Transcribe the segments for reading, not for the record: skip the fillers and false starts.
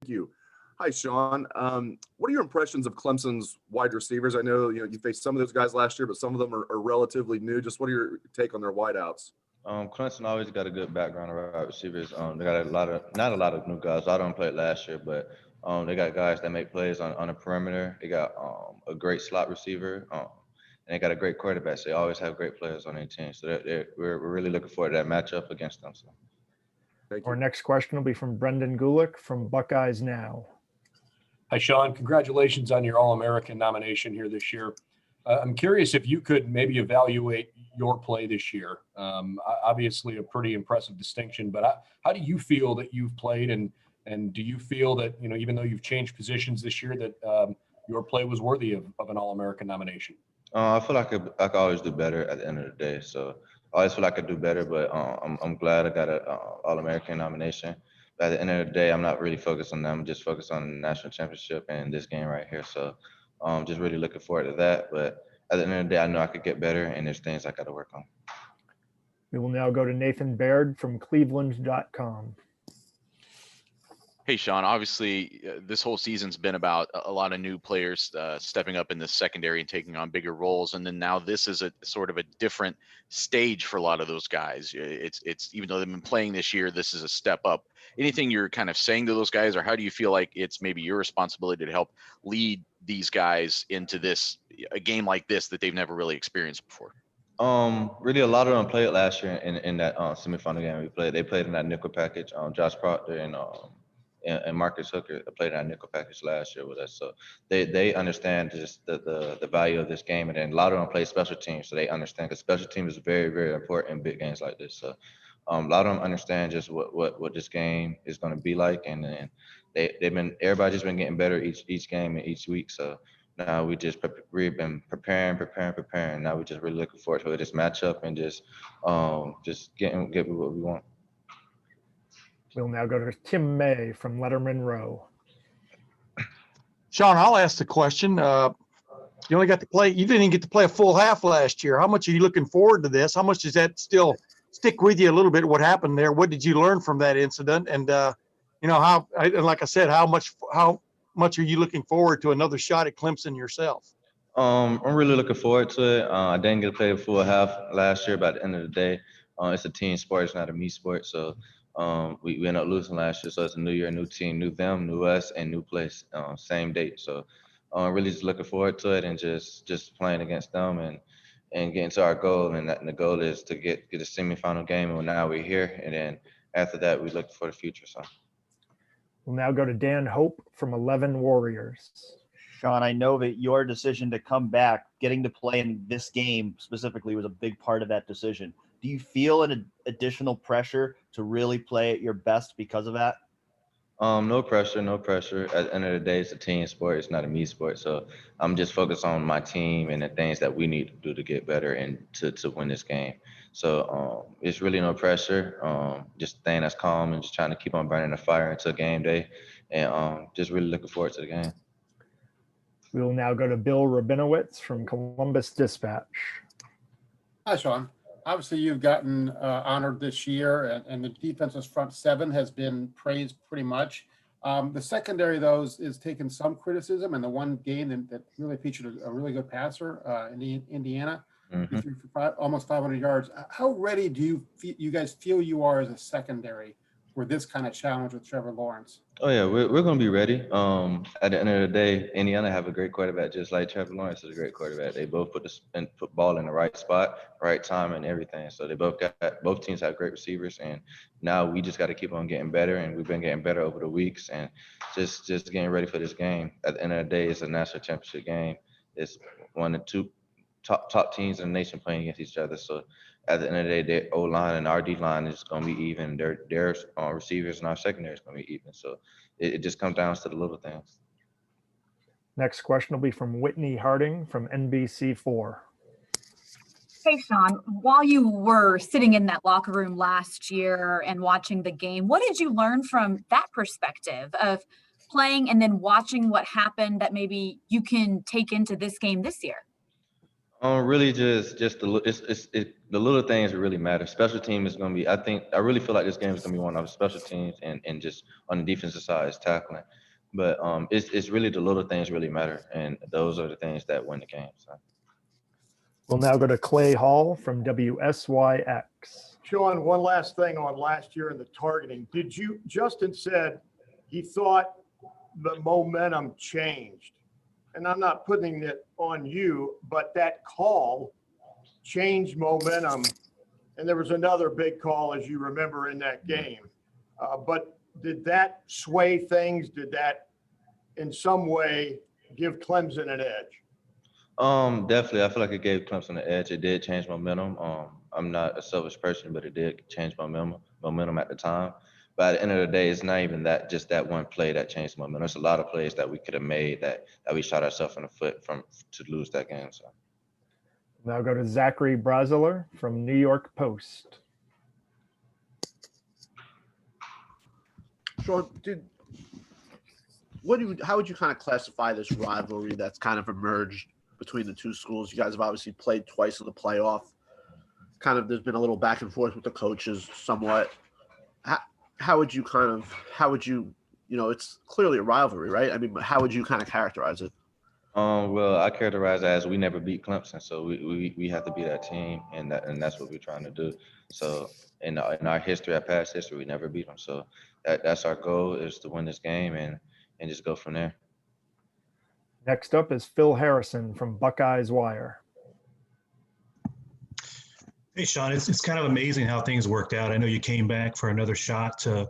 you. Hi, Shaun. What are your impressions of Clemson's wide receivers? I know you faced some of those guys last year, but some of them are relatively new. Just what are your take on their wideouts? Clemson always got a good background of wide receivers. They got a lot of not a lot of new guys. A lot of them played last year, but they got guys that make plays on the perimeter. They got a great slot receiver, and they got a great quarterback. So they always have great players on their team. So we're really looking forward to that matchup against them. So. Thank Our you. next question will be from Brendan Gulick from Buckeyes Now. Hi, Shaun. Congratulations on your All-American nomination here this year. I'm curious if you could maybe evaluate your play this year. Obviously, a pretty impressive distinction, but how do you feel that you've played, and do you feel that even though you've changed positions this year, that your play was worthy of an All-American nomination? I feel like I could always do better at the end of the day. So I always feel like I could do better, but I'm glad I got an All-American nomination. But at the end of the day, I'm not really focused on them. I'm just focused on the national championship and this game right here. So just really looking forward to that. But at the end of the day, I know I could get better, and there's things I got to work on. We will now go to Nathan Baird from Cleveland.com. Hey, Shaun, obviously this whole season's been about a lot of new players stepping up in the secondary and taking on bigger roles. And then now this is a sort of a different stage for a lot of those guys. It's even though they've been playing this year, this is a step up. Anything you're kind of saying to those guys, or how do you feel like it's maybe your responsibility to help lead these guys into a game like this that they've never really experienced before? Really, a lot of them played last year in that semifinal game we played. They played in that nickel package. Josh Proctor and Marcus Hooker played in our nickel package last year with us. So they understand just the value of this game. And then a lot of them play special teams, so they understand, because special teams is very, very important in big games like this. So a lot of them understand just what this game is going to be like. And then everybody's been getting better each game and each week. So now we've been preparing. Now we're just really looking forward to this matchup and just get what we want. We'll now go to Tim May from Letterman Row. Shaun, I'll ask the question. You didn't get to play a full half last year. How much are you looking forward to this? How much does that still stick with you a little bit? What happened there? What did you learn from that incident? And like I said, how much are you looking forward to another shot at Clemson yourself? I'm really looking forward to it. I didn't get to play a full half last year, but at the end of the day, it's a team sport. It's not a me sport. So we ended up losing last year. So it's a new year, new team, new them, new us, and new place, same date. So really just looking forward to it and just playing against them and getting to our goal. And the goal is to get a semifinal game. And now we're here. And then after that, we look for the future. So We'll now go to Dan Hope from 11 Warriors. Shaun, I know that your decision to come back, getting to play in this game specifically, was a big part of that decision. Do you feel an additional pressure to really play at your best because of that? No pressure. At the end of the day, it's a team sport. It's not a me sport. So I'm just focused on my team and the things that we need to do to get better and to win this game. So it's really no pressure. Just staying as calm and just trying to keep on burning the fire until game day, and just really looking forward to the game. We will now go to Bill Rabinowitz from Columbus Dispatch. Hi, Shaun. Obviously, you've gotten honored this year, and the defense's front seven has been praised pretty much. The secondary, though, is taking some criticism, and the one game that really featured a really good passer in Indiana, he threw for almost 500 yards. How ready do you guys feel you are as a secondary for this kind of challenge with Trevor Lawrence? Oh yeah, we're gonna be ready. At the end of the day, Indiana have a great quarterback, just like Trevor Lawrence is a great quarterback. They both put ball in the right spot, right time, and everything. So both teams have great receivers, and now we just got to keep on getting better. And we've been getting better over the weeks, and just getting ready for this game. At the end of the day, it's a national championship game. It's one of the two top teams in the nation playing against each other. So at the end of the day, their O-line and our D-line is going to be even. Their receivers and our secondary is going to be even. So it just comes down to the little things. Next question will be from Whitney Harding from NBC4. Hey, Shaun, while you were sitting in that locker room last year and watching the game, what did you learn from that perspective of playing and then watching what happened that maybe you can take into this game this year? Really just the little things that really matter. Special team is going to be, I really feel like this game is going to be one of the special teams and just on the defensive side is tackling. But it's really the little things really matter. And those are the things that win the game. So. We'll now go to Clay Hall from WSYX. Shaun, one last thing on last year in the targeting. Justin said he thought the momentum changed. And I'm not putting it on you, but that call changed momentum. And there was another big call, as you remember, in that game. But did that sway things? Did that in some way give Clemson an edge? Definitely. I feel like it gave Clemson an edge. It did change momentum. I'm not a selfish person, but it did change momentum at the time. But at the end of the day, it's not even just that one play that changed momentum. There's a lot of plays that we could have made that we shot ourselves in the foot to lose that game. So Now go to Zachary Brazeler from New York Post. Shaun, how would you kind of classify this rivalry that's kind of emerged between the two schools? You guys have obviously played twice in the playoff. There's been a little back and forth with the coaches somewhat. How would you it's clearly a rivalry, right? I mean, how would you kind of characterize it? Well, I characterize it as we never beat Clemson, so we have to be that team, and that's what we're trying to do. So in our history, our past history, we never beat them. So that's our goal, is to win this game and just go from there. Next up is Phil Harrison from Buckeyes Wire. Hey, Shaun, it's kind of amazing how things worked out. I know you came back for another shot to,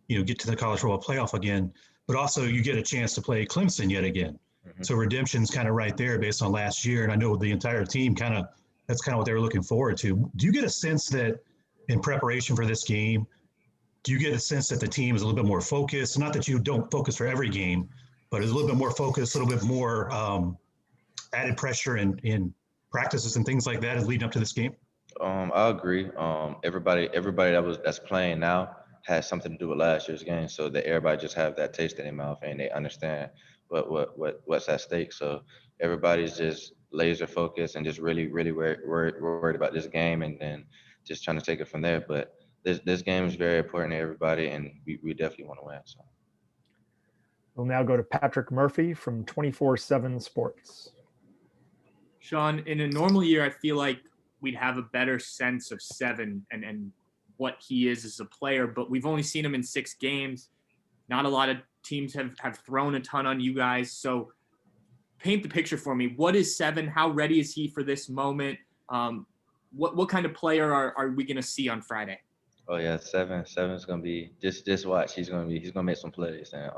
get to the college football playoff again, but also you get a chance to play Clemson yet again. Mm-hmm. So redemption's kind of right there based on last year. And I know the entire team that's kind of what they were looking forward to. Do you get a sense that in preparation for this game, do you get a sense that the team is a little bit more focused? Not that you don't focus for every game, but it's a little bit more focused, a little bit more added pressure in practices and things like that is leading up to this game? I agree. Everybody that's playing now has something to do with last year's game, so that everybody just have that taste in their mouth and they understand what's at stake. So everybody's just laser focused and just really worried about this game and just trying to take it from there. But this game is very important to everybody, and we definitely want to win. So we'll now go to Patrick Murphy from 24/7 Sports. Shaun, in a normal year, I feel like we'd have a better sense of Seven and what he is as a player, but we've only seen him in 6 games. Not a lot of teams have thrown a ton on you guys. So paint the picture for me. What is Seven? How ready is he for this moment? What kind of player are we going to see on Friday? Oh yeah, Seven's gonna be just watch. He's gonna make some plays, and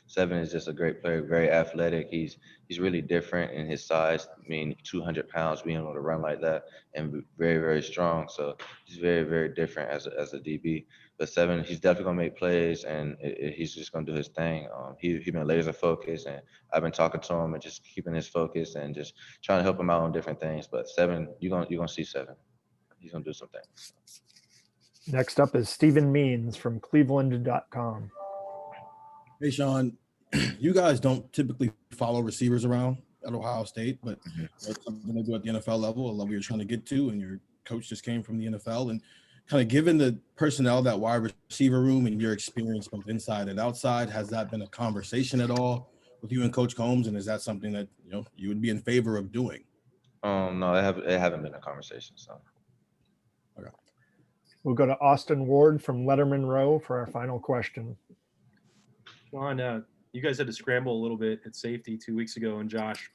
Seven is just a great player, very athletic. He's really different in his size. I mean, 200 pounds, being able to run like that, and very very strong. So he's very very different as a DB. But Seven, he's definitely gonna make plays, and he's just gonna do his thing. He's been laser focused, and I've been talking to him and just keeping his focus and just trying to help him out on different things. But Seven, you're gonna see Seven. He's gonna do some things. Next up is Stephen Means from Cleveland.com. Hey, Shaun, you guys don't typically follow receivers around at Ohio State, but that's something they do at the NFL level. I love what you're trying to get to, and your coach just came from the NFL. And kind of given the personnel, that wide receiver room, and your experience both inside and outside, has that been a conversation at all with you and Coach Combs? And is that something that you would be in favor of doing? No, it haven't been a conversation. So. Okay. We'll go to Austin Ward from Letterman Row for our final question. Shaun, you guys had to scramble a little bit at safety 2 weeks ago, and Josh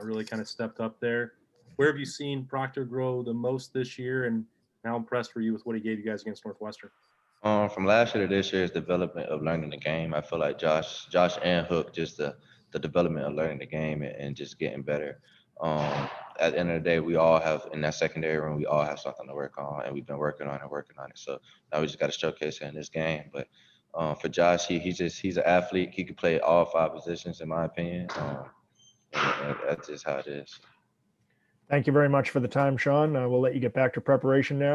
really kind of stepped up there. Where have you seen Proctor grow the most this year, and how impressed were you with what he gave you guys against Northwestern? From last year to this year is development of learning the game. I feel like Josh and Hook, just the development of learning the game and just getting better. At the end of the day, we all have, in that secondary room, we all have something to work on, and we've been working on it. So now we just got to showcase it in this game. But for Josh, he's an athlete. He can play all 5 positions, in my opinion. And that's just how it is. Thank you very much for the time, Shaun. We'll let you get back to preparation now.